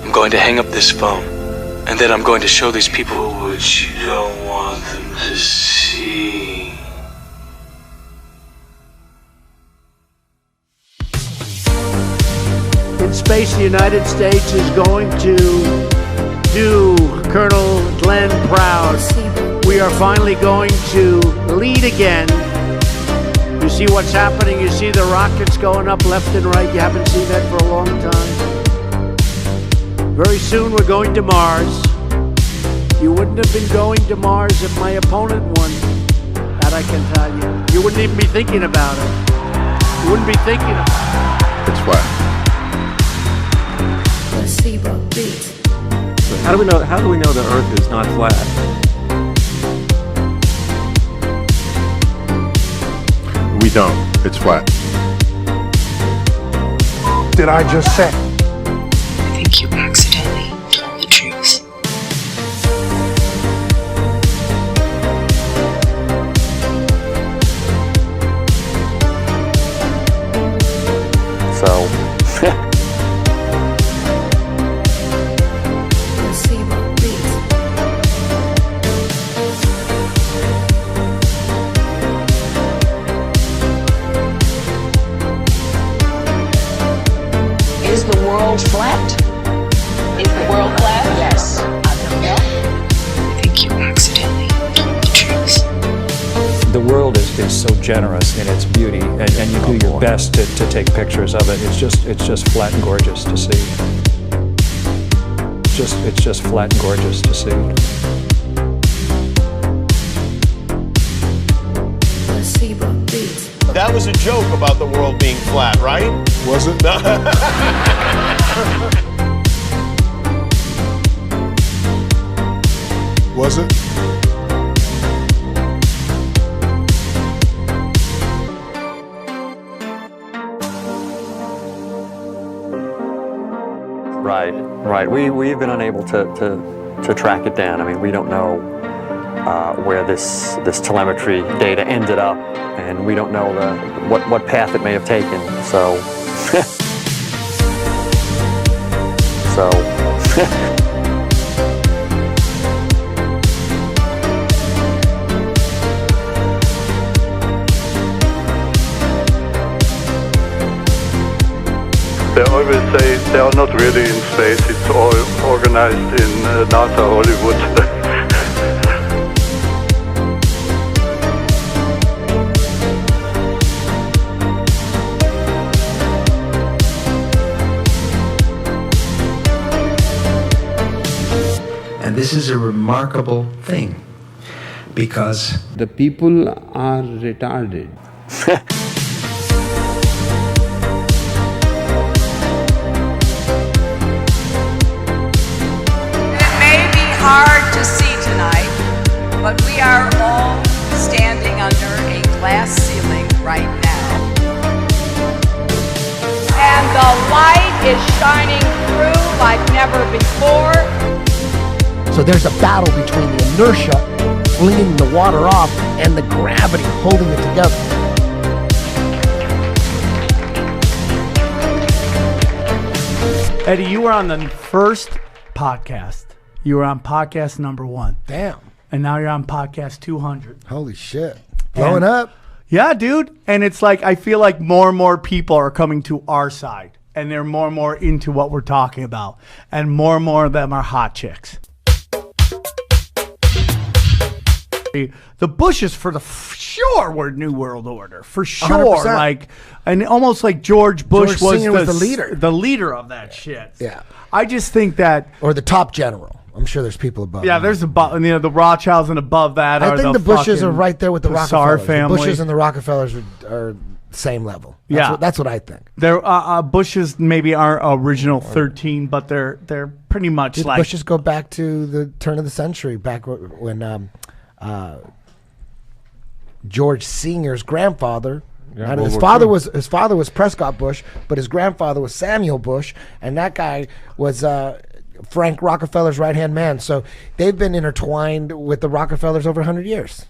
I'm going to hang up this phone, and then I'm going to show these people what you don't want them to see. In space, the United States is going to do Colonel Glenn proud. We are finally going to lead again. You see what's happening. You see the rockets going up left and right. You haven't seen that for a long time. Very soon we're going to Mars. You wouldn't have been going to Mars if my opponent won. That I can tell you. You wouldn't even be thinking about it. You wouldn't be thinking about it. It's flat. How do we know the Earth is not flat? We don't. It's flat. Did I just say? I think you accidentally told the truth. So, Is the world flat? Is the world flat? Yes. I don't know. I think you accidentally told the truth. The world is so generous in its beauty, and you do your best to take pictures of it. It's just flat and gorgeous to see. It's just flat and gorgeous to see. That was a joke about the world being flat, right? Was it? Was it? right. We've been unable to track it down. I mean, we don't know where this telemetry data ended up, and we don't know what path it may have taken. So, They always say they are not really in space, it's all organized in NASA Hollywood. And this is a remarkable thing, because the people are retarded. Hard to see tonight, but we are all standing under a glass ceiling right now. And the light is shining through like never before. So there's a battle between the inertia flinging the water off and the gravity holding it together. Eddie, you were on the first podcast. You were on podcast number 1. Damn. And now you're on podcast 200. Holy shit. Blowing up. Yeah, dude. And it's like, I feel like more and more people are coming to our side. And they're more and more into what we're talking about. And more of them are hot chicks. The Bushes for the sure were New World Order. For sure. 100%. Like, and almost like George Bush was the leader. The leader of that shit. Yeah. I just think that. Or the top general. I'm sure there's people above. Yeah, there's above, the Rothschilds and above that. I think the Bushes are right there with the Rockefellers. Family. The Bushes and the Rockefellers are same level. That's what I think. They're Bushes maybe aren't original 13, but they're pretty much like Bushes go back to the turn of the century, back when George Senior's grandfather. Yeah, his father was Prescott Bush, but his grandfather was Samuel Bush, and that guy was Frank Rockefeller's right-hand man. So they've been intertwined with the Rockefellers over 100 years.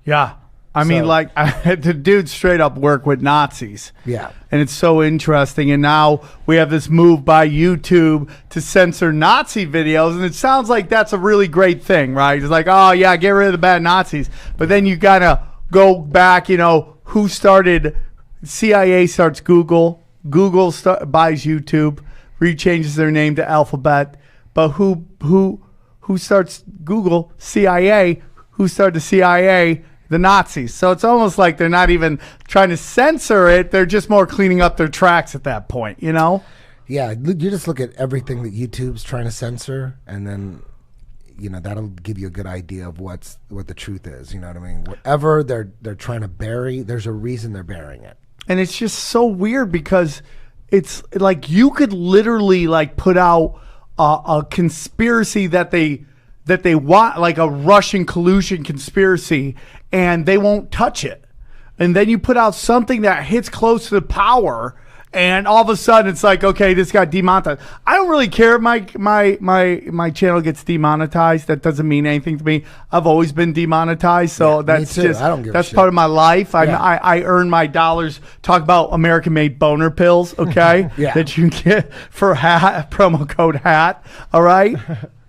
Yeah. I mean, like, the dude straight up work with Nazis. Yeah. And it's so interesting. And now we have this move by YouTube to censor Nazi videos. And it sounds like that's a really great thing, right? It's like, oh, yeah, get rid of the bad Nazis. But then you got to go back, you know, who started, CIA starts Google. Google buys YouTube, rechanges their name to Alphabet. But who starts Google? CIA. Who started the CIA? The Nazis. So it's almost like they're not even trying to censor it. They're just more cleaning up their tracks at that point, you know? Yeah, you just look at everything that YouTube's trying to censor, and then, you know, that'll give you a good idea of what the truth is. You know what I mean? Whatever they're trying to bury, there's a reason they're burying it. And it's just so weird because it's like you could literally like put out a conspiracy that they want, like a Russian collusion conspiracy, and they won't touch it. And then you put out something that hits close to the power, and all of a sudden it's like, okay, this got demonetized. I don't really care if my channel gets demonetized. That doesn't mean anything to me. I've always been demonetized, so that's just I don't give a that's shit. part of my life. I earn my dollars. Talk about American-made boner pills, okay? Yeah. That you can get for promo code HAT. All right.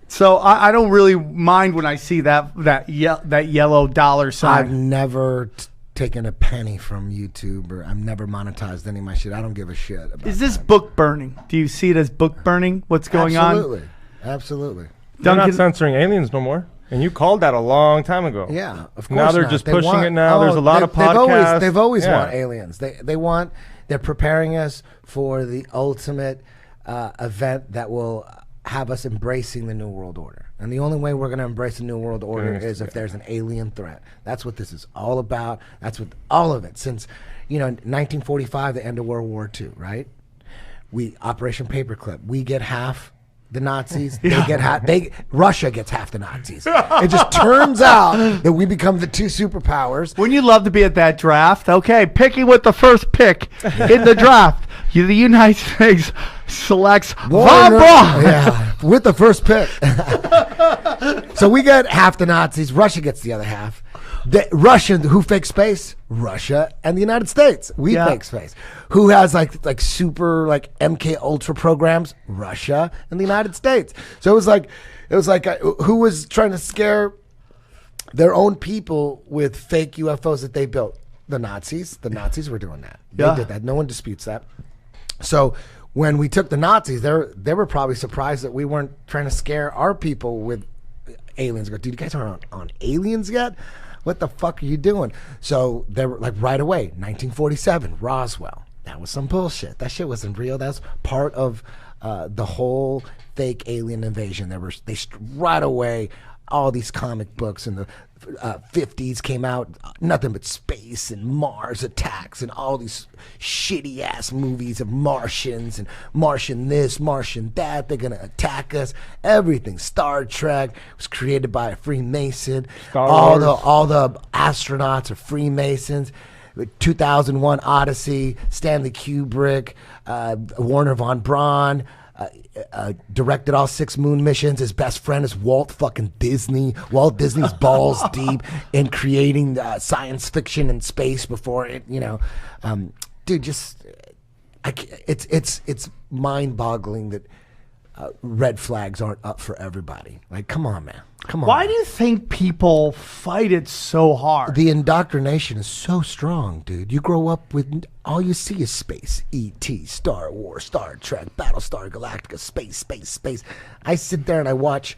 So I don't really mind when I see that yellow dollar sign. I've never taken a penny from YouTube, or I've never monetized any of my shit. I don't give a shit about Is this book burning? Do you see it as book burning? What's going Absolutely. on? Absolutely. They're not censoring aliens no more. And you called that a long time ago. Yeah, of course. Now they're not. just They pushing want- it now. There's a lot of podcasts. They've always Yeah. want aliens. They're preparing us for the ultimate event that will have us embracing the New World Order. And the only way we're going to embrace the New World Order is if there's an alien threat. That's what this is all about. That's what all of it. Since, 1945, the end of World War II, right? Operation Paperclip. We get half the Nazis. They get half. Russia gets half the Nazis. It just turns out that we become the two superpowers. Wouldn't you love to be at that draft? Okay, picking with the first pick in the draft. The United States selects Von Braun. Yeah, with the first pick. So we get half the Nazis. Russia gets the other half. Russia, who fakes space? Russia and the United States. We fake space. Who has like super like MK Ultra programs? Russia and the United States. So it was like who was trying to scare their own people with fake UFOs that they built? The Nazis. The Nazis were doing that. They did that. No one disputes that. So when we took the Nazis, they were probably surprised that we weren't trying to scare our people with aliens. Go, dude, you guys aren't on aliens yet? What the fuck are you doing? So they were like right away, 1947, Roswell. That was some bullshit. That shit wasn't real. That's part of the whole fake alien invasion. They right away, all these comic books in the 50s came out, nothing but space and Mars attacks and all these shitty ass movies of Martians and Martian this, Martian that. They're gonna attack us. Everything. Star Trek was created by a Freemason. All the astronauts are Freemasons. 2001 Odyssey, Stanley Kubrick, Werner von Braun. Directed all 6 moon missions. His best friend is Walt fucking Disney. Walt Disney's balls deep in creating science fiction and space before it. Dude, just it's mind-boggling that red flags aren't up for everybody. Like, come on, man. Come on. Why do you think people fight it so hard? The indoctrination is so strong, dude. You grow up with all you see is space. E.T., Star Wars, Star Trek, Battlestar Galactica, space. I sit there and I watch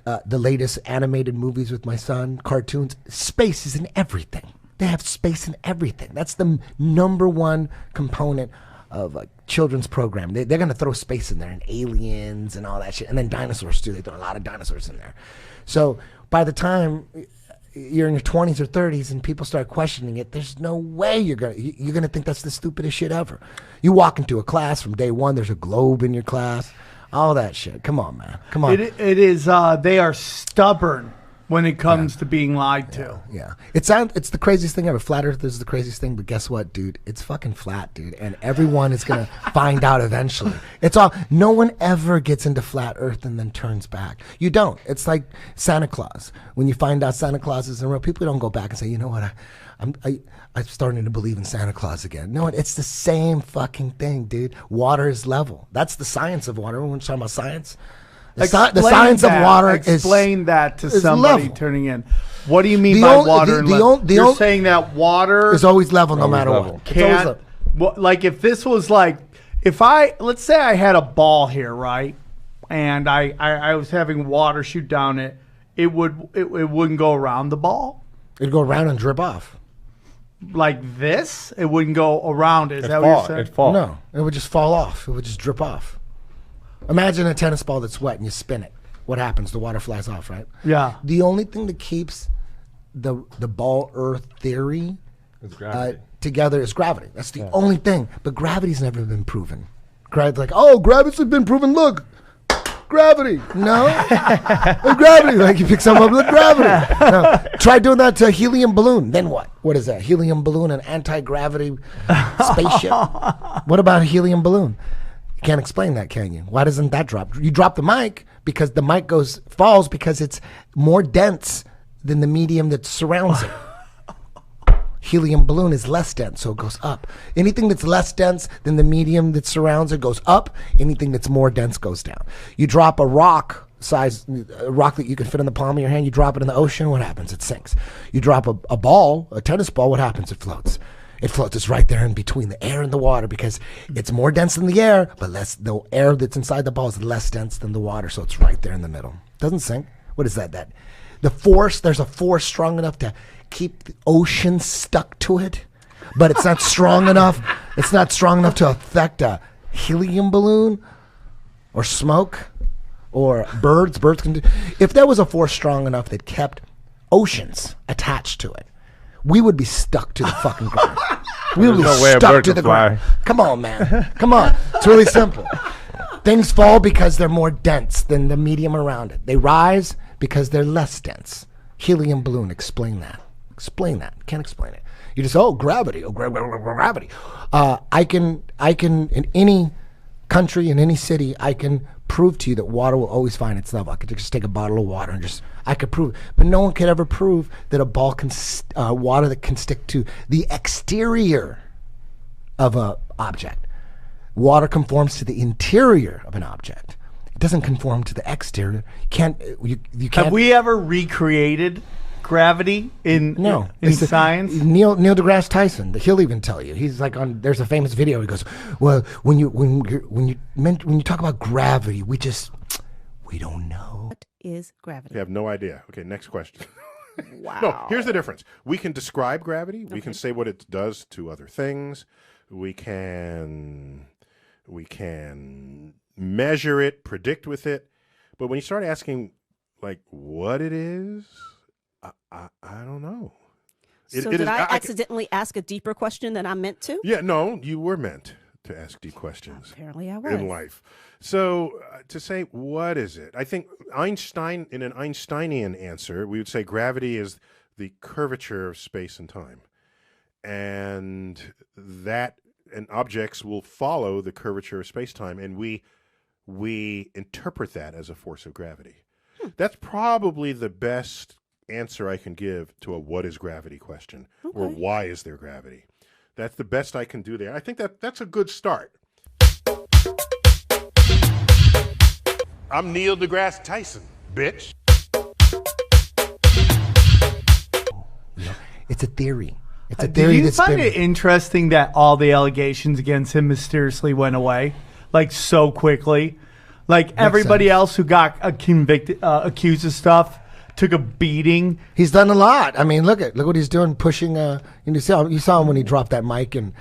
the latest animated movies with my son, cartoons. Space is in everything. They have space in everything. That's the number one component of a children's program. They're going to throw space in there and aliens and all that shit. And then dinosaurs too. They throw a lot of dinosaurs in there. So by the time you're in your 20s or 30s and people start questioning it, there's no way you're going to think that's the stupidest shit ever. You walk into a class from day one, there's a globe in your class, all that shit. Come on, man. Come on. It is, they are stubborn. when it comes to being lied to. Yeah. It's the craziest thing ever. Flat Earth is the craziest thing, but guess what, dude? It's fucking flat, dude. And everyone is going to find out eventually. No one ever gets into flat Earth and then turns back. You don't. It's like Santa Claus. When you find out Santa Claus isn't real, people don't go back and say, you know what, I'm starting to believe in Santa Claus again. No, it's the same fucking thing, dude. Water is level. That's the science of water. Everyone's talking about science. The science of water Explain that to somebody level. turning in. What do you mean by water and level? You're saying that water is always level no matter what. Like if this was like, let's say I had a ball here, right? And I was having water shoot down it, it wouldn't go around the ball? It'd go around and drip off. Like this? It wouldn't go around it. Is that what you're saying? It'd fall. No, it would just fall off. It would just drip off. Imagine a tennis ball that's wet and you spin it. What happens? The water flies off, right? Yeah. The only thing that keeps the ball earth theory together is gravity. That's the only thing. But gravity's never been proven. Like, oh, gravity's been proven. Look, gravity. No. Gravity. Like you pick something up with gravity. No. Try doing that to a helium balloon. Then what? What is that? Helium balloon, an anti-gravity spaceship. What about a helium balloon? You can't explain that, can you? Why doesn't that drop? You drop the mic because the mic falls because it's more dense than the medium that surrounds it. Helium balloon is less dense, so it goes up. Anything that's less dense than the medium that surrounds it goes up. Anything that's more dense goes down. You drop a rock that you can fit in the palm of your hand, you drop it in the ocean, what happens? It sinks. You drop a tennis ball, what happens? It floats. It floats. It's right there in between the air and the water because it's more dense than the air, but the air that's inside the ball is less dense than the water, so it's right there in the middle. Doesn't sink. What is that? There's a force strong enough to keep the ocean stuck to it, but it's not strong enough. It's not strong enough to affect a helium balloon or smoke or birds. Birds can do. If there was a force strong enough that kept oceans attached to it, we would be stuck to the fucking ground. We would be stuck to the ground. Come on, man. Come on. It's really simple. Things fall because they're more dense than the medium around it. They rise because they're less dense. Helium balloon, explain that. Explain that. Can't explain it. You just, gravity. Gravity. I can, in any country, in any city, I can prove to you that water will always find its level. I could just take a bottle of water and I could prove it. But no one could ever prove that a ball can, water that can stick to the exterior of an object. Water conforms to the interior of an object. It doesn't conform to the exterior. You can't. Have we ever recreated gravity in science? Neil deGrasse Tyson, he'll even tell you. He's like there's a famous video. He goes, well, when you talk about gravity, we don't know. What is gravity? You have no idea. Okay, next question. Wow. No, here's the difference. We can describe gravity. We can say what it does to other things. We can measure it, predict with it. But when you start asking like what it is, I don't know. So did I accidentally ask a deeper question than I meant to? Yeah, no, you were meant to ask deep questions. Apparently I was. In life. So to say, what is it? I think Einstein, in an Einsteinian answer, we would say gravity is the curvature of space and time. And objects will follow the curvature of space-time, and we interpret that as a force of gravity. That's probably the best answer I can give to a what is gravity question, or why is there gravity. That's the best I can do there. I think that's a good start. I'm Neil deGrasse Tyson, bitch. It's a theory. It's a theory. Do you find it interesting that all the allegations against him mysteriously went away, like so quickly? Like everybody else who got convicted, accused of stuff, took a beating. He's done a lot. I mean, look what he's doing, pushing. You saw him when he dropped that mic and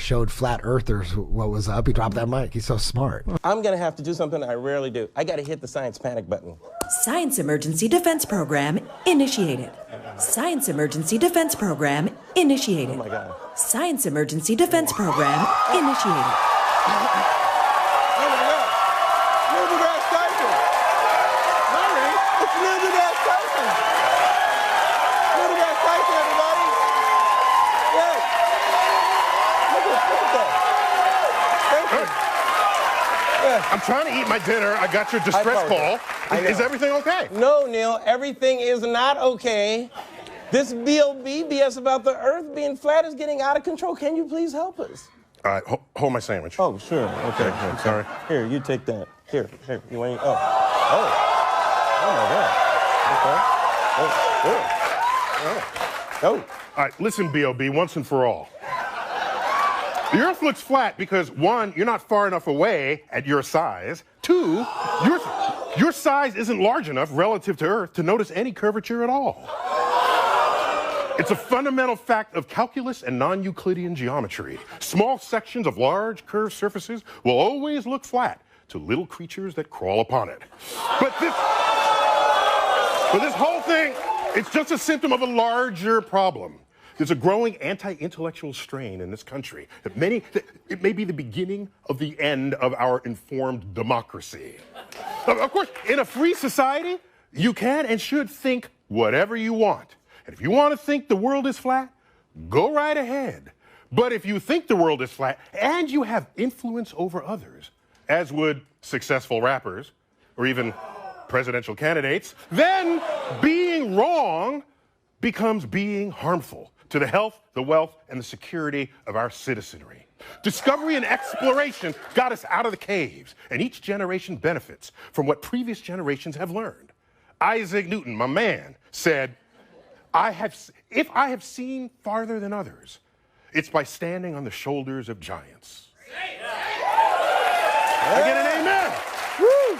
showed flat earthers what was up. He dropped that mic. He's so smart. I'm gonna have to do something I rarely do. I gotta hit the science panic button. Science Emergency Defense Program initiated. Science Emergency Defense Program initiated. Oh my God. Science Emergency Defense Program initiated. I'm trying to eat my dinner. I got your distress call. Is everything okay? No, Neil, everything is not okay. This BS about the Earth being flat is getting out of control. Can you please help us? All right, hold my sandwich. Oh, sure. Okay. I'm sorry. Here, you take that. Here. You want? Oh my God. Okay. Oh. All right, listen, B.O.B., once and for all. The Earth looks flat because, one, you're not far enough away at your size. Two, your size isn't large enough relative to Earth to notice any curvature at all. It's a fundamental fact of calculus and non-Euclidean geometry. Small sections of large curved surfaces will always look flat to little creatures that crawl upon it. But this whole thing, it's just a symptom of a larger problem. There's a growing anti-intellectual strain in this country. It may be the beginning of the end of our informed democracy. Of course, in a free society, you can and should think whatever you want. And if you want to think the world is flat, go right ahead. But if you think the world is flat and you have influence over others, as would successful rappers or even presidential candidates, then being wrong becomes being harmful to the health, the wealth, and the security of our citizenry. Discovery and exploration got us out of the caves, and each generation benefits from what previous generations have learned. Isaac Newton, my man, said, if I have seen farther than others, it's by standing on the shoulders of giants. I get an amen. Woo.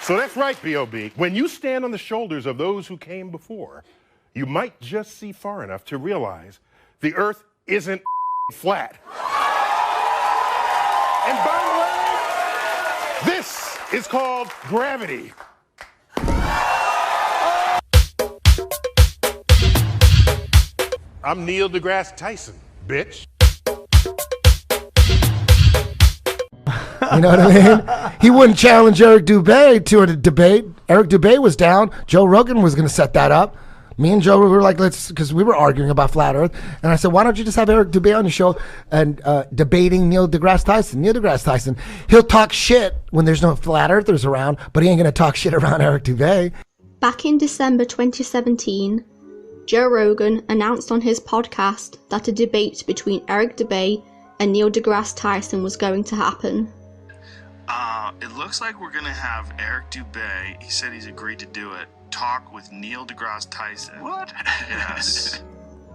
So that's right, B.O.B. When you stand on the shoulders of those who came before, you might just see far enough to realize the Earth isn't flat. And by the way, this is called gravity. I'm Neil deGrasse Tyson, bitch. You know what I mean? He wouldn't challenge Eric Dubay to a debate. Eric Dubay was down. Joe Rogan was going to set that up. Me and Joe were like, because we were arguing about flat Earth. And I said, why don't you just have Eric Dubay on the show and debating Neil deGrasse Tyson? Neil deGrasse Tyson, he'll talk shit when there's no flat earthers around, but he ain't going to talk shit around Eric Dubay. Back in December 2017, Joe Rogan announced on his podcast that a debate between Eric Dubay and Neil deGrasse Tyson was going to happen. It looks like we're going to have Eric Dubay, he said he's agreed to do it, talk with Neil deGrasse Tyson. What? Yes.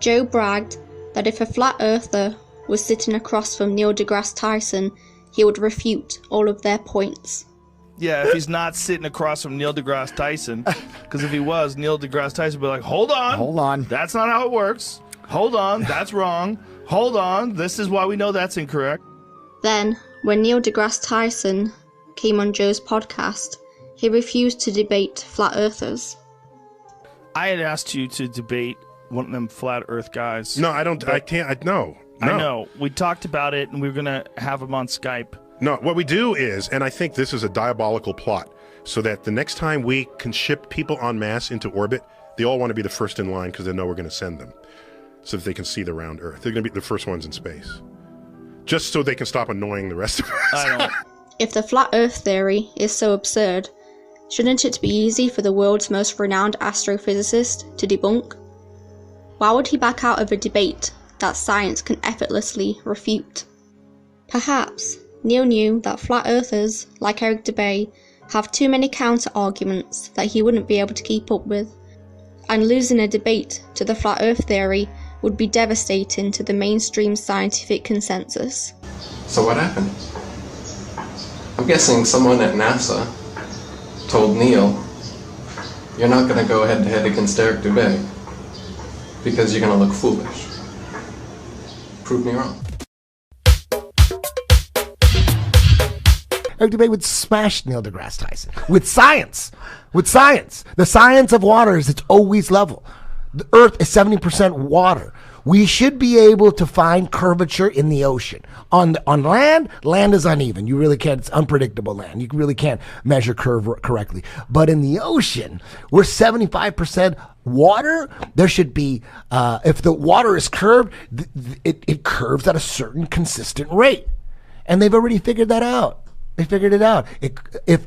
Joe bragged that if a flat earther was sitting across from Neil deGrasse Tyson, he would refute all of their points. Yeah, if he's not sitting across from Neil deGrasse Tyson, because if he was, Neil deGrasse Tyson would be like, hold on, that's not how it works. Hold on, that's wrong. Hold on, this is why we know that's incorrect. Then, when Neil deGrasse Tyson came on Joe's podcast, he refused to debate flat earthers. I had asked you to debate one of them flat earth guys. No, I can't. No. I know. We talked about it, and we were going to have him on Skype. No, what we do is, and I think this is a diabolical plot, so that the next time we can ship people en masse into orbit, they all want to be the first in line because they know we're going to send them, so that they can see the round Earth. They're going to be the first ones in space, just so they can stop annoying the rest of us. I don't. If the flat Earth theory is so absurd, shouldn't it be easy for the world's most renowned astrophysicist to debunk? Why would he back out of a debate that science can effortlessly refute? Perhaps Neil knew that flat earthers, like Eric Dubay, have too many counter-arguments that he wouldn't be able to keep up with, and losing a debate to the flat earth theory would be devastating to the mainstream scientific consensus. So what happened? I'm guessing someone at NASA told Neil, you're not going to go head-to-head against Eric Dubay because you're going to look foolish. Prove me wrong. Eric Dubay would smash Neil deGrasse Tyson with science. With science. The science of water is it's always level. The Earth is 70% water. We should be able to find curvature in the ocean. On land, land is uneven. You really can't. It's unpredictable land. You really can't measure curve correctly. But in the ocean, we're 75% water. There should be, if the water is curved, it curves at a certain consistent rate. And they've already figured that out. They figured it out. If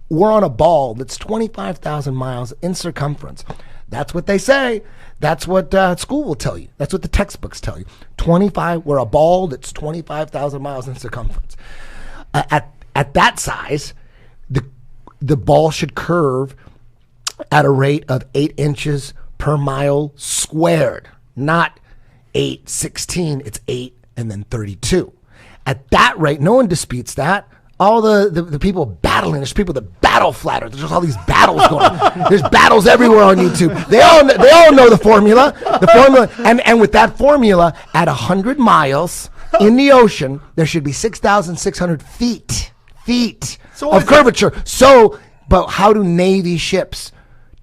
we're on a ball that's 25,000 miles in circumference, that's what they say. That's what school will tell you. That's what the textbooks tell you. We're a ball that's 25,000 miles in circumference. At that size, the ball should curve at a rate of 8 inches per mile squared, not 8/16. It's 8 and then 32. At that rate, no one disputes that. All the people battling, there's people that battle flat earth. There's just all these battles going on. There's battles everywhere on YouTube. They all know the formula. And with that formula, at 100 miles in the ocean, there should be 6,600 feet of curvature. But how do Navy ships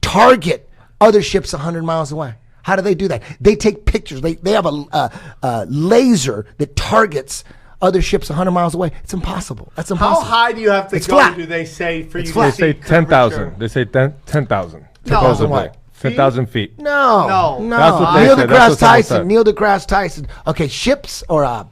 target other ships 100 miles away? How do they do that? They take pictures. They have a laser that targets other ships 100 miles away. It's impossible. That's impossible. How high do you have to go, flat. do they say, for It's you flat. to see They say 10,000. They say 10,000. Supposedly. 10,000 feet. No. That's what they Neil said. deGrasse That's what Tyson. Neil deGrasse Tyson. Okay, ships or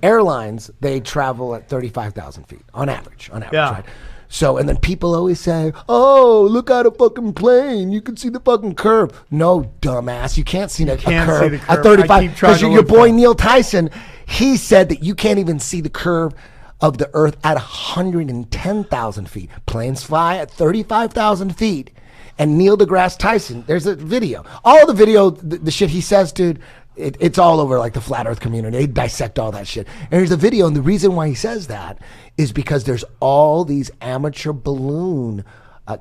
airlines, they travel at 35,000 feet on average, Yeah. right? So, and then people always say, oh, look at a fucking plane. You can see the fucking curve. No, dumbass. You can't see the can't curve see the curve. at 35. I keep trying Because to your look boy for it. Neil Tyson, he said that you can't even see the curve of the earth at 110,000 feet. Planes fly at 35,000 feet. And Neil deGrasse Tyson, there's a video. All the video, the shit he says, dude, it's all over like the flat earth community. They dissect all that shit. And there's a video, and the reason why he says that is because there's all these amateur balloon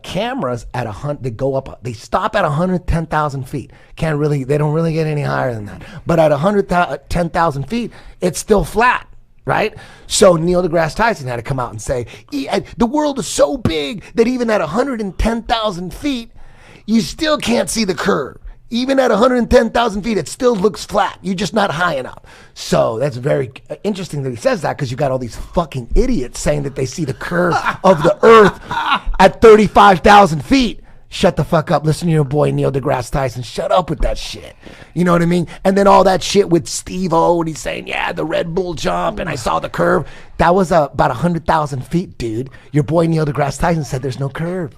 cameras at they go up, they stop at 110,000 feet. They don't really get any higher than that. But at 110,000 feet, it's still flat. Right? So Neil deGrasse Tyson had to come out and say, the world is so big that even at 110,000 feet, you still can't see the curve. Even at 110,000 feet, it still looks flat. You're just not high enough. So that's very interesting that he says that, because you got all these fucking idiots saying that they see the curve of the earth at 35,000 feet. Shut the fuck up. Listen to your boy Neil deGrasse Tyson. Shut up with that shit. You know what I mean? And then all that shit with Steve-O, and he's saying, yeah, the Red Bull jump, and I saw the curve. That was about 100,000 feet, dude. Your boy Neil deGrasse Tyson said there's no curve.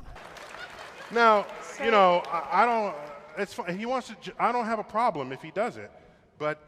Now, you know, I don't. It's fine. He wants to. I don't have a problem if he does it, but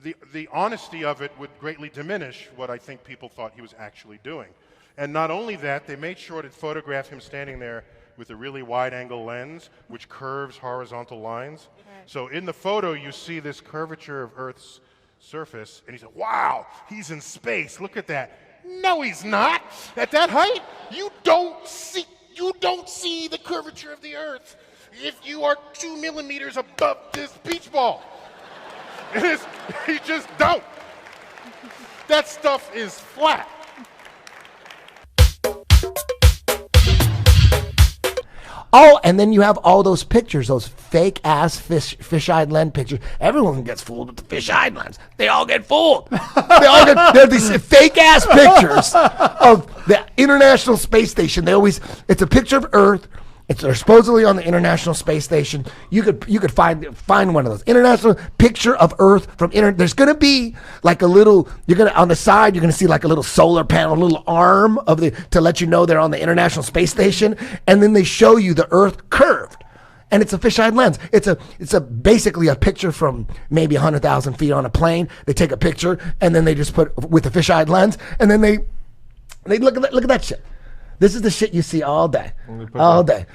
the honesty of it would greatly diminish what I think people thought he was actually doing. And not only that, they made sure to photograph him standing there with a really wide-angle lens, which curves horizontal lines. So in the photo, you see this curvature of Earth's surface, and he said, wow, he's in space. Look at that. No, he's not. At that height, you don't see the curvature of the Earth if you are 2 millimeters above this beach ball. You just don't. That stuff is flat. Oh, and then you have all those pictures, those fake-ass fish-eyed lens pictures. Everyone gets fooled with the fish-eyed lens. They all get fooled. They're these fake-ass pictures of the International Space Station. It's a picture of Earth. They're supposedly on the International Space Station. You could find one of those. International picture of Earth from there's gonna be like a little, on the side you're gonna see like a little solar panel, a little arm to let you know they're on the International Space Station, and then they show you the Earth curved. And it's a fisheye lens. It's basically a picture from maybe 100,000 feet on a plane. They take a picture and then they just put with a fisheye lens, and then they look at that shit. This is the shit you see all day. All day.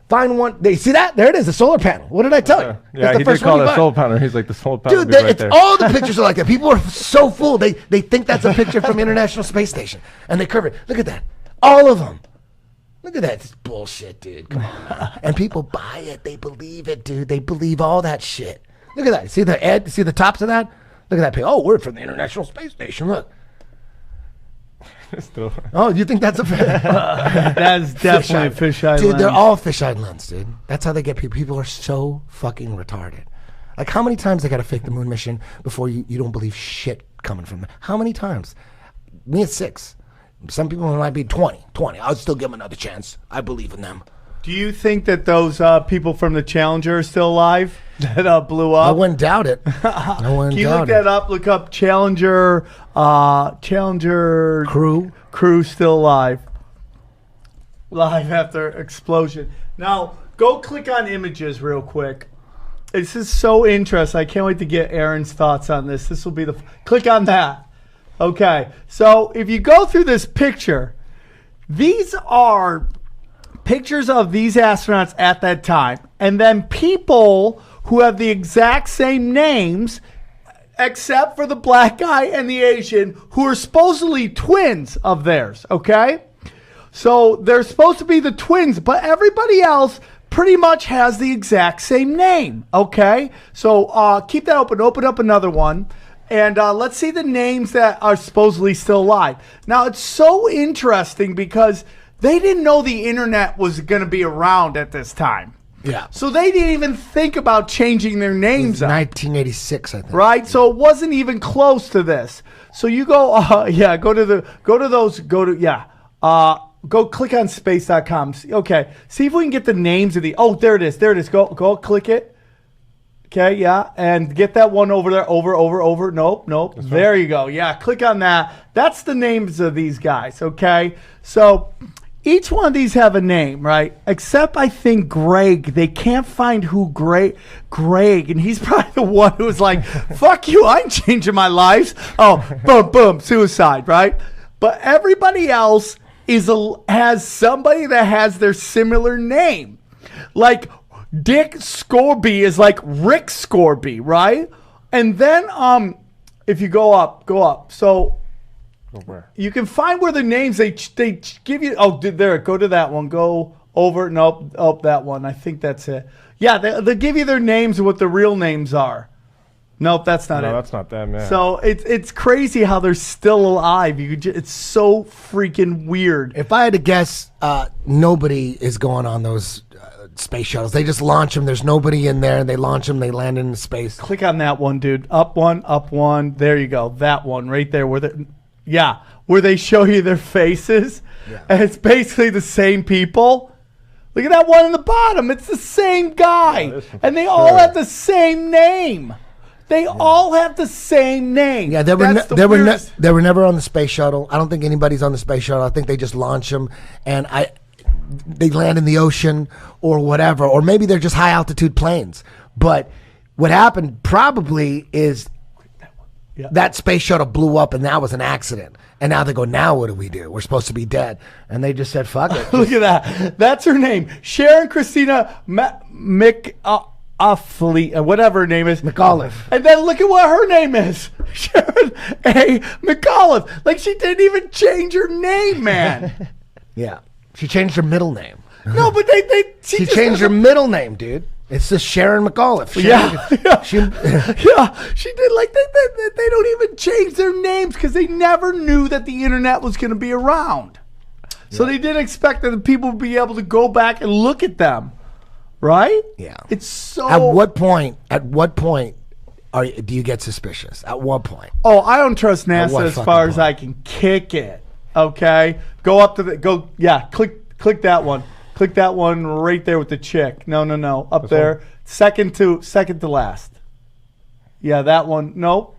Find one. They see that? There it is, the solar panel. What did I tell you? Yeah, he did call it a solar panel. He's like, the solar panel. Dude, right there. all the pictures are like that. People are so fooled. They think that's a picture from International Space Station. And they curve it. Look at that. All of them. Look at that. It's bullshit, dude. Come on. And people buy it. They believe it, dude. They believe all that shit. Look at that. See the tops of that? Look at that page. Oh, we're from the International Space Station. Look. Oh, you think that's a That's definitely fisheye lens. Dude, they're all fisheye lens, dude. That's how they get people. People are so fucking retarded. Like, how many times they got to fake the moon mission before you don't believe shit coming from them? How many times? Me, it's 6. Some people might be 20. I'll still give them another chance. I believe in them. Do you think that those people from the Challenger are still alive that blew up? I wouldn't doubt it. I wouldn't Can you doubt look that up? Look up Challenger crew still alive. Live after explosion. Now, go click on images real quick. This is so interesting. I can't wait to get Aaron's thoughts on this. This will be the... Click on that. Okay. So, if you go through this picture, these are pictures of these astronauts at that time. And then people who have the exact same names, except for the black guy and the Asian, who are supposedly twins of theirs. Okay? So they're supposed to be the twins, but everybody else pretty much has the exact same name. Okay? So keep that open. Open up another one. And let's see the names that are supposedly still alive. Now, it's so interesting because they didn't know the internet was going to be around at this time. Yeah. So they didn't even think about changing their names up. 1986, I think. Right? So it wasn't even close to this. So you go, go click on space.com. Okay. See if we can get the names of the, there it is. There it is. Go click it. Okay, yeah. And get that one over there. Over. Nope. There you go. Yeah, click on that. That's the names of these guys, okay? So each one of these have a name, right? Except I think Greg. They can't find who Greg, and he's probably the one who was like, fuck you, I ain't changing my life. Oh, boom, suicide, right? But everybody else has somebody that has their similar name. Like Dick Scorby is like Rick Scorby, right? And then if you go up. So you can find where the names they give you. Oh, there. Go to that one. Go over. Nope. Oh, that one. I think that's it. Yeah, they give you their names and what the real names are. Nope, that's not it. No, that's not them. Yeah. So it's crazy how they're still alive. It's so freaking weird. If I had to guess, nobody is going on those space shuttles. They just launch them. There's nobody in there. They launch them. They land in space. Click on that one, dude. Up one. There you go. That one right there. Where they show you their faces. Yeah. And it's basically the same people. Look at that one in the bottom. It's the same guy. And they all have the same name. They all have the same name. Yeah, they were never on the space shuttle. I don't think anybody's on the space shuttle. I think they just launch them, and they land in the ocean or whatever, or maybe they're just high altitude planes. But what happened probably is that space shuttle blew up, and that was an accident. And now they go, now what do we do? We're supposed to be dead. And they just said, fuck it. Look at that. That's her name. Sharon Christina whatever her name is. McAuliffe. And then look at what her name is. Sharon A. McAuliffe. Like she didn't even change her name, man. Yeah. She changed her middle name. No, but she changed her middle name, dude. It's just Sharon McAuliffe. She did. Like they don't even change their names because they never knew that the internet was going to be around. So they didn't expect that the people would be able to go back and look at them, right? Yeah. It's so. At what point do you get suspicious? At what point? Oh, I don't trust NASA as far as I can kick it. Okay, go up to click that one. Click that one right there with the chick. No. Up there. Second to last. Yeah, that one. Nope.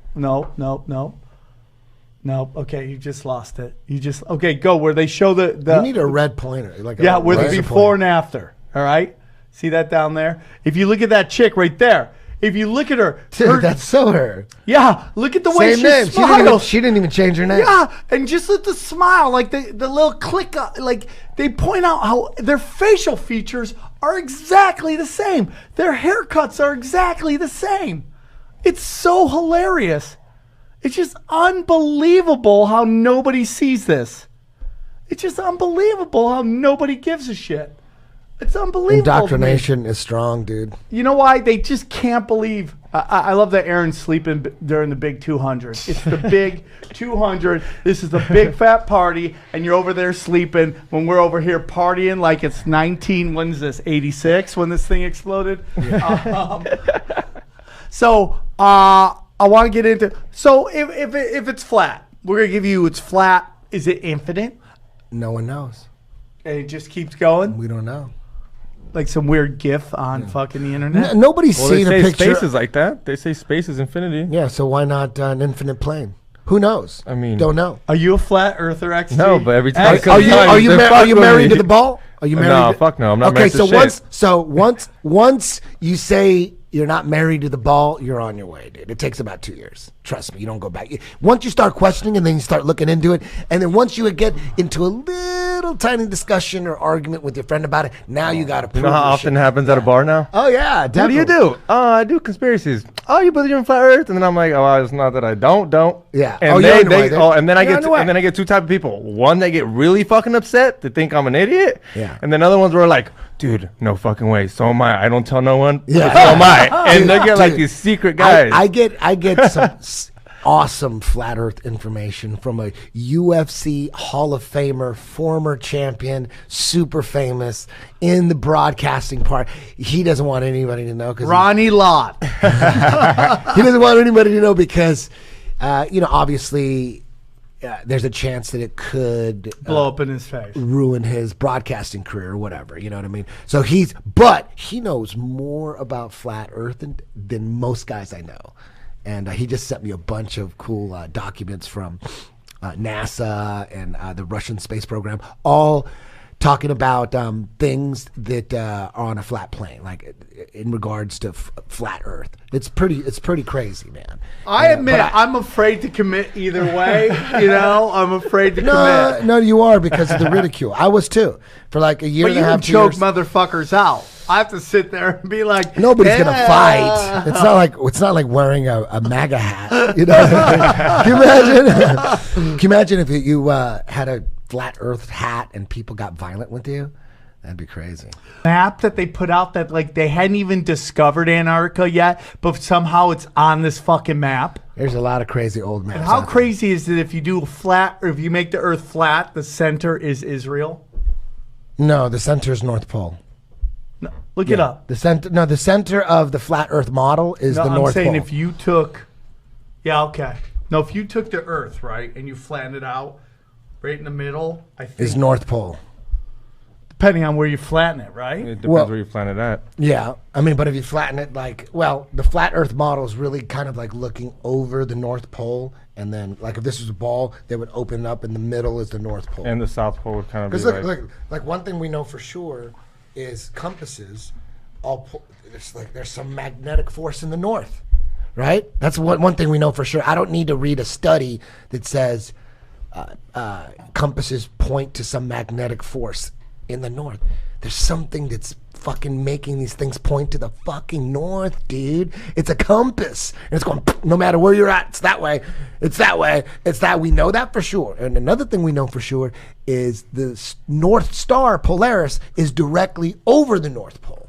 Okay, you just lost it. Go where they show the you need a red pointer. Where the before and after. All right? See that down there? If you look at that chick right there, if you look at her, dude, that's so her. Yeah, look at the way she smiles. She didn't even change her name. Yeah, and just at the smile, like the little click, like they point out how their facial features are exactly the same. Their haircuts are exactly the same. It's so hilarious. It's just unbelievable how nobody sees this. It's just unbelievable how nobody gives a shit. It's unbelievable. Indoctrination is strong, dude. You know why? They just can't believe. I love that Aaron's sleeping during the big 200. It's the big 200. This is the big fat party, and you're over there sleeping when we're over here partying like it's 86 when this thing exploded. So I want to get into. So if it's flat, we're gonna give you it's flat. Is it infinite? No one knows. And it just keeps going. We don't know. like some weird GIF on fucking the internet? Nobody's seen a they say picture. space is like that. They say space is infinity. Yeah, so why not an infinite plane? Who knows? I mean, don't know. Are you a flat earther, XG? No, but every time Are you married to the ball? Are you married? No, fuck no. I'm not married to shit. Once you say you're not married to the ball, you're on your way, dude. It takes about 2 years. Trust me, you don't go back. Once you start questioning and then you start looking into it, and then once you get into a little tiny discussion or argument with your friend about it, now you got to prove You know how often it happens at a bar now? Oh, yeah, What do you do? Oh, I do conspiracies. Oh, you believe in flat Earth? And then I'm like, oh, it's not that I don't. Yeah. And and then I get two type of people. One, they get really fucking upset. They think I'm an idiot. Yeah. And then other ones were like, dude, no fucking way. So am I. I don't tell no one. Yeah. So am I. And they get like Dude, these secret guys. I get some awesome flat Earth information from a UFC Hall of Famer, former champion, super famous in the broadcasting part. He doesn't want anybody to know because Ronnie Lott. he doesn't want anybody to know because obviously. There's a chance that it could blow up in his face, ruin his broadcasting career or whatever. You know what I mean? So he knows more about flat Earth than most guys I know. And he just sent me a bunch of cool documents from NASA and the Russian space program, all talking about things that are on a flat plane, like in regards to flat Earth. It's pretty crazy, man. I admit I'm afraid to commit either way. I'm afraid to commit. No, you are because of the ridicule. I was too for like a year and a half. But you can choke motherfuckers out. I have to sit there and be like, nobody's gonna fight. It's not like wearing a MAGA hat. You know? Can you imagine if you had a flat Earth hat and people got violent with you? That'd be crazy. Map that they put out that like they hadn't even discovered Antarctica yet, but somehow it's on this fucking map. There's a lot of crazy old maps. And how crazy is it if you do a flat, or if you make the Earth flat, the center is Israel? No, the center is North Pole. No, look it up. The center of the flat Earth model is the North Pole. I'm saying if you took, if you took the Earth, right, and you flattened it out, right in the middle, I think is North Pole. Depending on where you flatten it, right? It depends where you flatten it at. Yeah, I mean, but if you flatten it the flat Earth model is really kind of like looking over the North Pole, and then like if this was a ball, they would open up in the middle is the North Pole, and the South Pole would kind of be because like one thing we know for sure is compasses. There's some magnetic force in the north, right? That's one thing we know for sure. I don't need to read a study that says compasses point to some magnetic force in the north. There's something that's fucking making these things point to the fucking north, dude. It's a compass. And it's going, no matter where you're at, it's that way. It's that way. It's that. We know that for sure. And another thing we know for sure is the North Star, Polaris, is directly over the North Pole.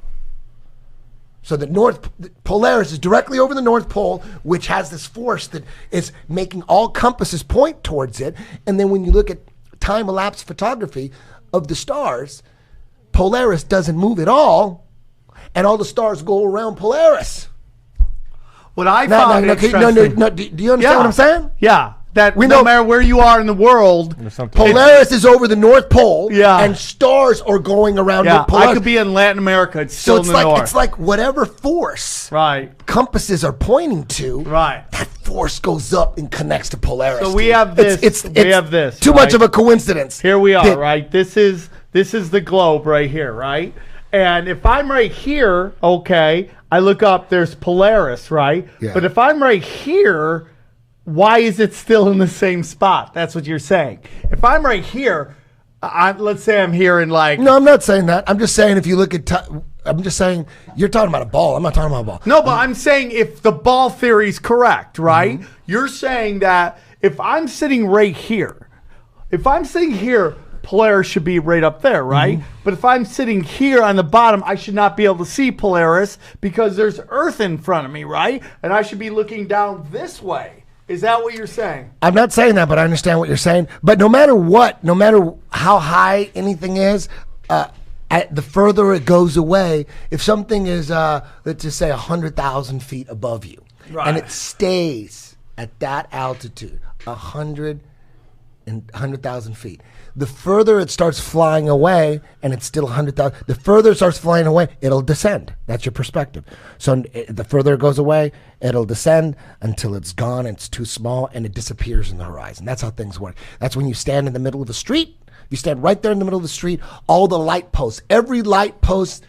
So the Polaris is directly over the North Pole, which has this force that is making all compasses point towards it. And then when you look at time-elapse photography of the stars, Polaris doesn't move at all, and all the stars go around Polaris. What I found interesting... Do you understand what I'm saying? Yeah. That no matter where you are in the world, Polaris is over the North Pole, yeah, and stars are going around the Polaris. I could be in Latin America, it's still in the north. It's like whatever force compasses are pointing to, that force goes up and connects to Polaris. So we have this. We have this. Too much of a coincidence. Here we are, right? This is the globe right here, right? And if I'm right here, okay, I look up, there's Polaris, right? Yeah. But if I'm right here, why is it still in the same spot? That's what you're saying. If I'm right here, let's say I'm here in like... No, I'm not saying that. I'm just saying if you look at... I'm just saying you're talking about a ball. I'm not talking about a ball. No, but I'm saying if the ball theory is correct, right? Mm-hmm. You're saying that if I'm sitting right here, Polaris should be right up there, right? Mm-hmm. But if I'm sitting here on the bottom, I should not be able to see Polaris because there's Earth in front of me, right? And I should be looking down this way. Is that what you're saying? I'm not saying that, but I understand what you're saying. But no matter what, no matter how high anything is, the further it goes away, if something is, let's just say 100,000 feet above you, and it stays at that altitude, 100 and 100,000 feet. The further it starts flying away, and it's still 100,000, the further it starts flying away, it'll descend. That's your perspective. So the further it goes away, it'll descend until it's gone, and it's too small, and it disappears in the horizon. That's how things work. That's when you stand in the middle of the street. You stand right there in the middle of the street. All the light posts, every light post,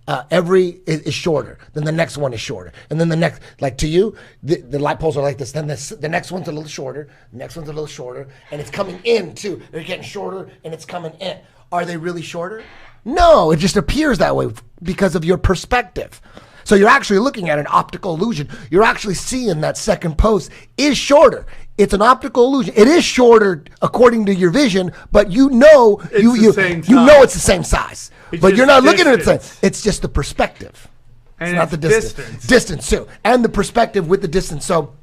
is shorter. Then the next one is shorter. And then the next, like to you, the light poles are like this. Then the next one's a little shorter. The next one's a little shorter. And it's coming in too. They're getting shorter and it's coming in. Are they really shorter? No, it just appears that way because of your perspective. So you're actually looking at an optical illusion. You're actually seeing that second post is shorter. It's an optical illusion. It is shorter according to your vision, but you know it's the same size. But you're not looking at it. It's just the perspective. And it's not the distance. Distance too, and the perspective with the distance. So,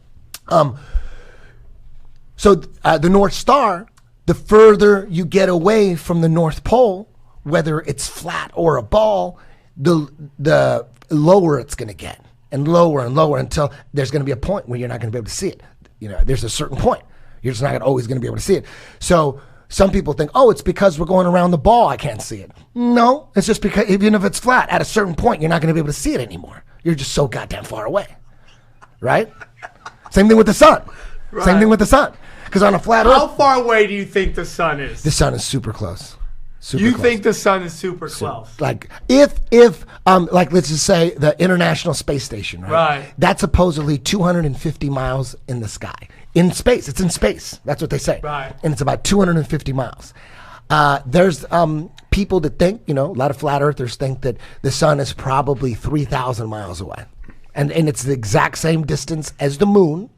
the North Star, the further you get away from the North Pole, whether it's flat or a ball, the lower it's going to get, and lower until there's going to be a point where you're not going to be able to see it. There's a certain point. You're just not always going to be able to see it. So some people think, oh, it's because we're going around the ball, I can't see it. No, it's just because even if it's flat, at a certain point, you're not going to be able to see it anymore. You're just so goddamn far away, right? Same thing with the sun. Right. Same thing with the sun. Because on a flat Earth, how far away do you think the sun is? The sun is super close. You think the sun is super close? Like if like let's just say the International Space Station, right? Right. That's supposedly 250 miles in the sky. In space. It's in space. That's what they say. Right. And it's about 250 miles. There's people that think, a lot of flat earthers think that the sun is probably 3,000 miles away. And it's the exact same distance as the moon,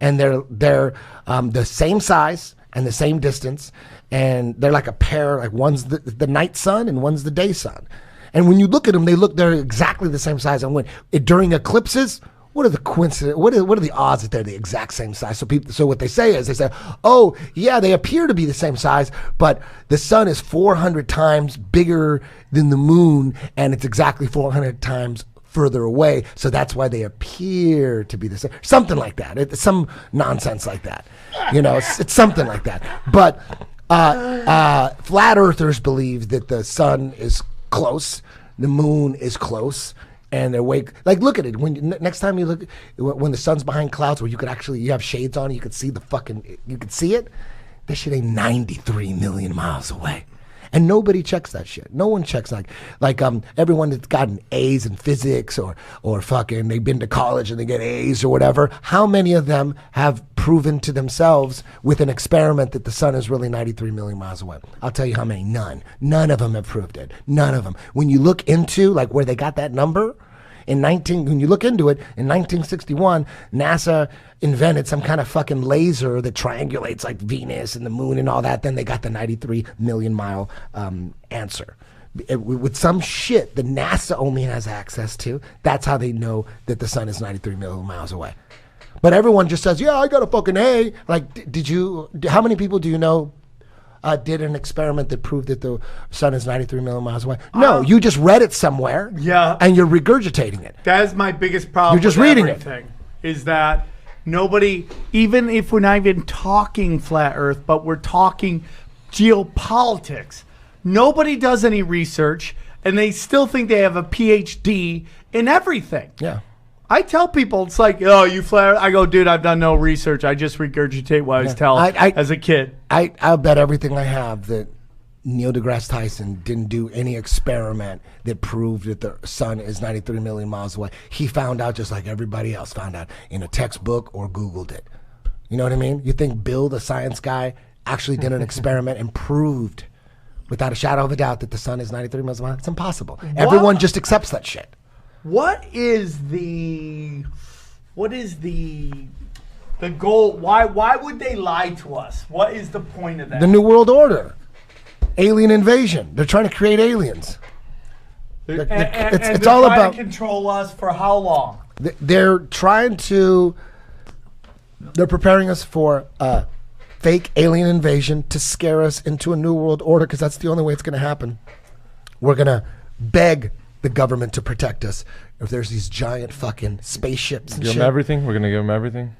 and they're the same size and the same distance, and they're like a pair, like one's the night sun and one's the day sun. And when you look at them, they're exactly the same size. And during eclipses, what are the coincidence? What are the odds that they're the exact same size? So what they say is, oh yeah, they appear to be the same size, but the sun is 400 times bigger than the moon, and it's exactly 400 times further away. So that's why they appear to be the same. Something like that. It's some nonsense like that. It's something like that. But flat earthers believe that the sun is close, the moon is close, and they're like, look at it. Next time you look, when the sun's behind clouds, where you have shades on, you could see you could see it. That shit ain't 93 million miles away. And nobody checks that shit. No one checks like everyone that's gotten A's in physics or fucking they've been to college and they get A's or whatever. How many of them have proven to themselves with an experiment that the sun is really 93 million miles away? I'll tell you how many. None. None of them have proved it. None of them. When you look into like where they got that number, when you look into it, in 1961, NASA invented some kind of fucking laser that triangulates like Venus and the moon and all that. Then they got the 93 million mile answer. With some shit that NASA only has access to, that's how they know that the sun is 93 million miles away. But everyone just says, yeah, I got a fucking A. Like, how many people do you know did an experiment that proved that the sun is 93 million miles away? No, you just read it somewhere. Yeah. And you're regurgitating it. That is my biggest problem. You're just with reading everything, is that nobody, even if we're not even talking flat earth, but we're talking geopolitics, nobody does any research, and they still think they have a PhD in everything. Yeah. I tell people, it's like, oh, you flat earth. I go, dude, I've done no research. I just regurgitate what I was told as a kid. I'll bet everything I have that Neil deGrasse Tyson didn't do any experiment that proved that the sun is 93 million miles away. He found out just like everybody else found out in a textbook or Googled it. You know what I mean? You think Bill, the science guy, actually did an experiment and proved without a shadow of a doubt that the sun is 93 miles away? It's impossible. What? Everyone just accepts that shit. What is the goal? Why would they lie to us? What is the point of that? The New World Order. Alien invasion. They're trying to create aliens. It's all about to control us for how long? They're preparing us for a fake alien invasion to scare us into a New World Order, because that's the only way it's going to happen. We're going to beg the government to protect us. If there's these giant fucking spaceships and give shit. them everything? We're going to give them everything?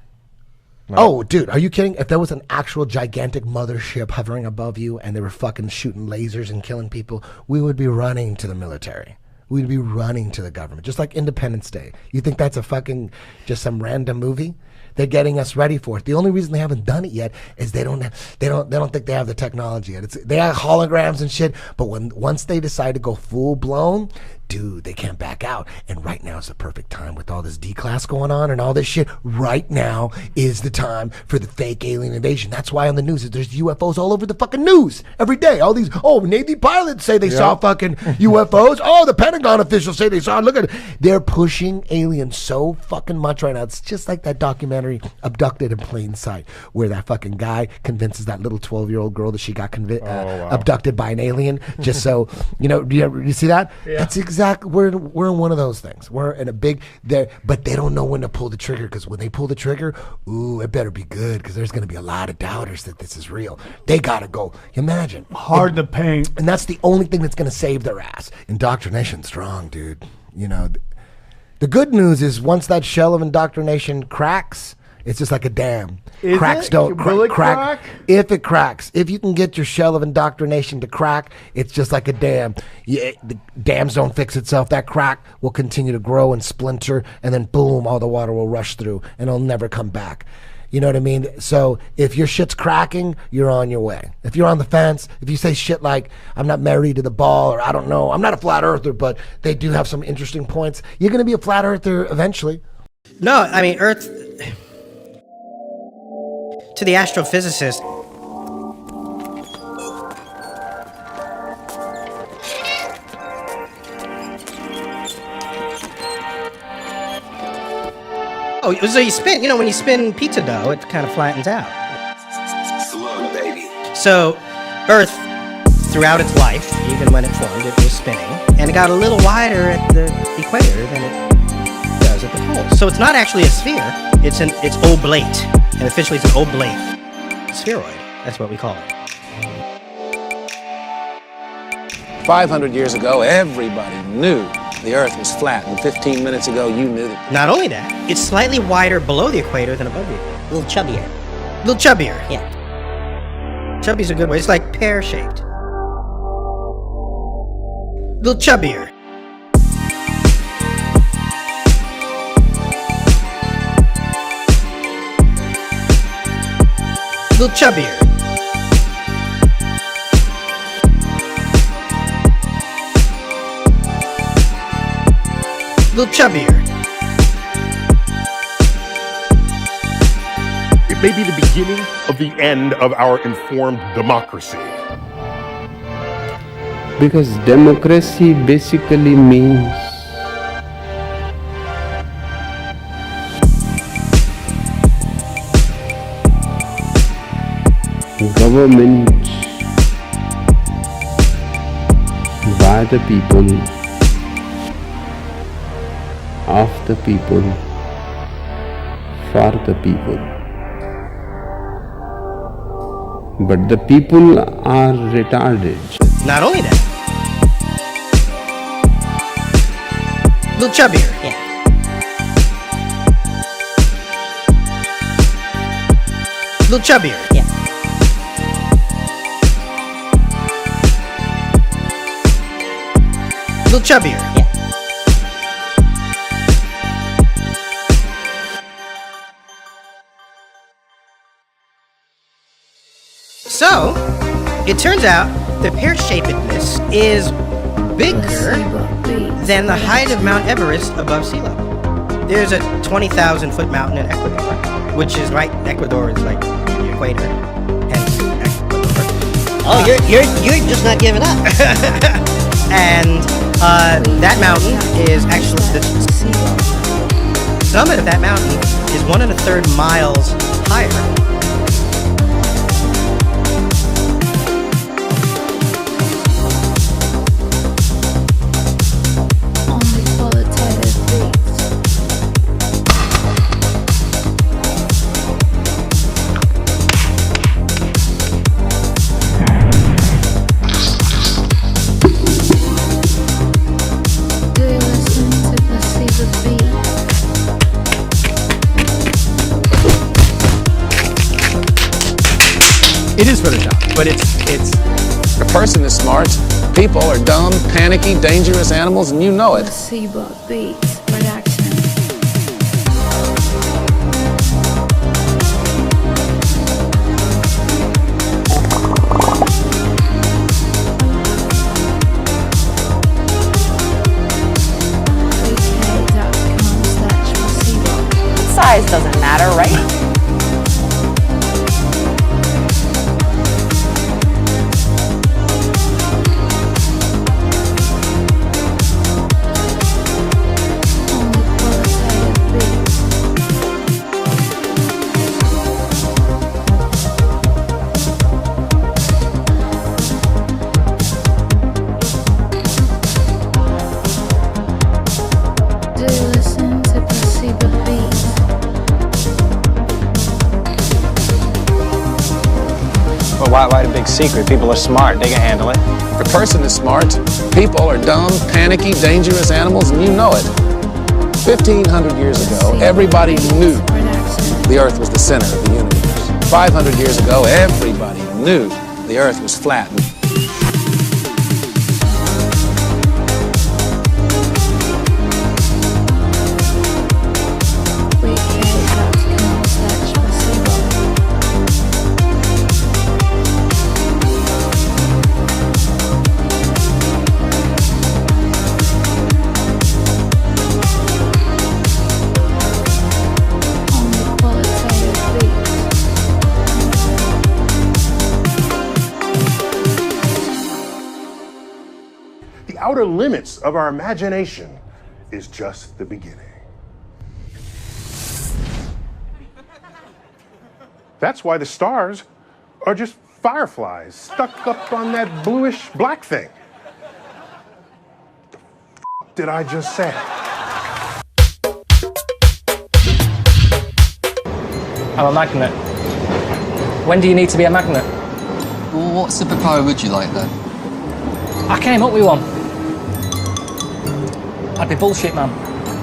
No. Oh, dude, are you kidding? If there was an actual gigantic mothership hovering above you and they were fucking shooting lasers and killing people, we would be running to the military. We'd be running to the government, just like Independence Day. You think that's a fucking just some random movie? They're getting us ready for it. The only reason they haven't done it yet is they don't think they have the technology yet. They have holograms and shit, but once they decide to go full blown, dude, they can't back out. And right now is the perfect time with all this D-class going on and all this shit. Right now is the time for the fake alien invasion. That's why on the news there's UFOs all over the fucking news every day. All these Navy pilots say they saw fucking UFOs. Oh, the Pentagon officials say they saw. Look at it. They're pushing aliens so fucking much right now. It's just like that documentary Abducted in Plain Sight, where that fucking guy convinces that little 12-year-old girl that she got abducted by an alien just so, you see that? Yeah. That's exactly, we're in one of those things. We're in a big, but they don't know when to pull the trigger, because when they pull the trigger, ooh, it better be good, because there's going to be a lot of doubters that this is real. They got to go. Imagine. Hard to paint. And that's the only thing that's going to save their ass. Indoctrination's strong, dude. The good news is once that shell of indoctrination cracks, it's just like a dam. Cracks don't crack. If it cracks, if you can get your shell of indoctrination to crack, it's just like a dam. The dams don't fix itself. That crack will continue to grow and splinter, and then boom, all the water will rush through, and it'll never come back. You know what I mean? So if your shit's cracking, you're on your way. If you're on the fence, if you say shit like, I'm not married to the ball, or I don't know, I'm not a flat earther, but they do have some interesting points, you're going to be a flat earther eventually. No, I mean, Earth... To the astrophysicist, so you spin, when you spin pizza dough, it kind of flattens out. Look, baby. So, Earth, throughout its life, even when it formed, it was spinning, and it got a little wider at the equator than it does at the poles. So it's not actually a sphere, it's oblate. And officially it's an oblate spheroid. That's what we call it. 500 years ago, everybody knew the Earth was flat, and 15 minutes ago, you knew that. Not only that, it's slightly wider below the equator than above the equator. A little chubbier. A little chubbier. Yeah. Chubby's a good word. It's like pear-shaped. A little chubbier. A little chubbier. A little chubbier. It may be the beginning of the end of our informed democracy. Because democracy basically means government by the people, of the people, for the people. But the people are retarded. Not only that. A little chubbier. Yeah. A little chubbier. Yeah. A little chubbier. Yeah. So, it turns out the pear-shapedness is bigger than the height of Mount Everest above sea level. There's a 20,000-foot mountain in Ecuador, which is right. Ecuador is like the equator. Hence, Ecuador. Oh, you're just not giving up. And that mountain is actually the summit of that mountain is 1 1/3 miles higher. It is for the top, but it's. A person is smart. People are dumb, panicky, dangerous animals, and you know it. Seabot Beats Production. Size doesn't matter, right? Why the big secret? People are smart. They can handle it. A person is smart. People are dumb, panicky, dangerous animals, and you know it. 1,500 years ago, everybody knew the Earth was the center of the universe. 500 years ago, everybody knew the Earth was flat. The outer limits of our imagination is just the beginning. That's why the stars are just fireflies stuck up on that bluish black thing. The f did I just say? I'm a magnet. When do you need to be a magnet? Well, what superpower would you like then? I came up with one. I'd be bullshit man.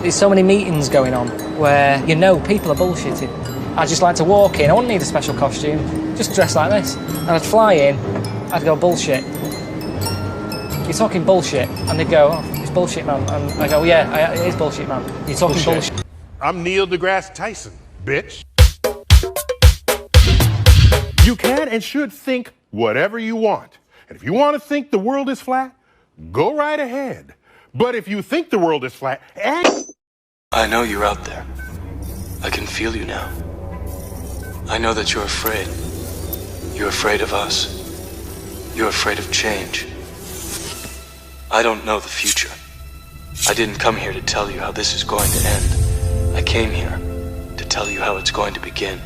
There's so many meetings going on where you know people are bullshitting. I'd just like to walk in, I wouldn't need a special costume, just dress like this. And I'd fly in, I'd go bullshit. You're talking bullshit, and they'd go, oh, it's bullshit man. And I go, yeah, it is bullshit man. You're talking bullshit. I'm Neil deGrasse Tyson, bitch. You can and should think whatever you want. And if you want to think the world is flat, go right ahead. But if you think the world is flat, I know you're out there. I can feel you now. I know that you're afraid. You're afraid of us. You're afraid of change. I don't know the future. I didn't come here to tell you how this is going to end. I came here to tell you how it's going to begin.